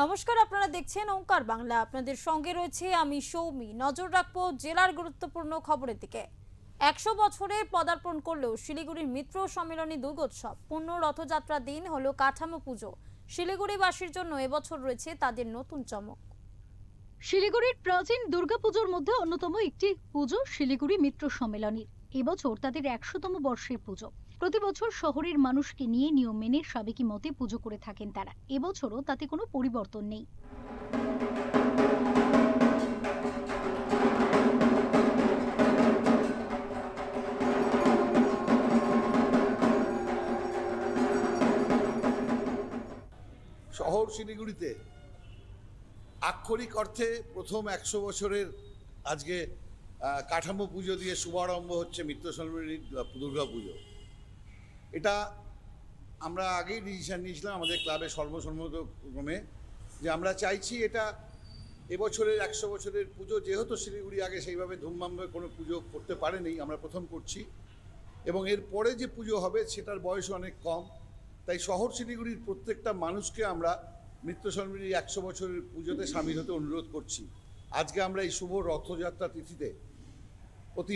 নমস্কার, আপনারা দেখছেন ওঙ্কার বাংলা। আপনাদের সঙ্গে রয়েছে আমি সৌমি। নজর রাখবো জেলার গুরুত্বপূর্ণ খবরের দিকে। 100 বছরে পদার্পণ করলেও শিলিগুড়ির মিত্র সম্মেলনী দুর্গোৎসব পূর্ণ রথযাত্রা দিন হলো কাঠামো পুজো। শিলিগুড়িবাসীর জন্য এবছর রয়েছে তাদের নতুন চমক। শিলিগুড়ির প্রাচীন দুর্গাপুজোর মধ্যে অন্যতম একটি পুজো শিলিগুড়ি মিত্র সম্মেলনীর। এবছর তাদের 100তম বর্ষের পুজো। প্রতি বছর শহরের মানুষকে নিয়ে নিয়ম মেনে সাবেকি মতে পুজো করে থাকেন তারা। এবছরও তাতে কোনো পরিবর্তন নেই। শহর শিলিগুড়িতে আক্ষরিক অর্থে প্রথম 100 বছরের আজকে কাঠামো পুজো দিয়ে শুভারম্ভ হচ্ছে মিত্র সম্মেলনী দুর্গা পুজো। এটা আমরা আগেই ডিসিশন নিয়েছিলাম আমাদের ক্লাবে সর্বসম্মতক্রমে যে আমরা চাইছি এটা এবছরের 100 বছরের পুজো, যেহেতু শিলিগুড়ি আগে সেইভাবে ধুমধামভাবে কোনো পুজো করতে পারেনি, আমরা প্রথম করছি এবং এর পরে যে পুজো হবে সেটার বয়স অনেক কম। তাই শহর শিলিগুড়ির প্রত্যেকটা মানুষকে আমরা মিত্র সম্মেলনী 100 বছরের পুজোতে সামিল হতে অনুরোধ করছি। আজকে আমরা এই শুভ রথযাত্রা তিথিতে প্রতি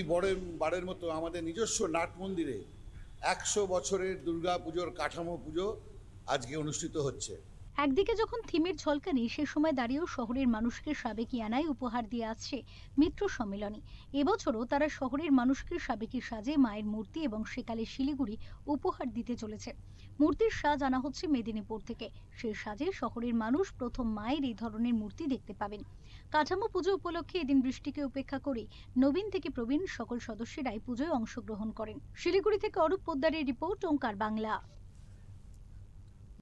বারের মতো আমাদের নিজস্ব নাট মন্দিরে 100 বছরের দুর্গা পুজোর কাঠামো পুজো আজকে অনুষ্ঠিত হচ্ছে। একদিকে যখন থিমের ঝলকানি, সে সময় দাঁড়িয়েও শহরের মানুষকে সাবেকিয়ানায় উপহার দিয়ে আসছে মিত্র সম্মেলনী। এবছরও তারা শহরের মানুষকে সাবেকি সাজে মায়ের মূর্তি এবং সেকালে শিলিগুড়ি উপহার দিতে চলেছে। মূর্তির সাজ আনা হচ্ছে মেদিনীপুর থেকে। সেই সাজে শহরের মানুষ প্রথম মায়ের এই ধরনের মূর্তি দেখতে পাবেন। কাঠামো পুজো উপলক্ষে এদিন বৃষ্টিকে উপেক্ষা করে নবীন থেকে প্রবীণ সকল সদস্যরাই পুজোয় অংশগ্রহণ করেন। শিলিগুড়ি থেকে অরূপ পোদ্দারের রিপোর্ট, ওঙ্কার বাংলা।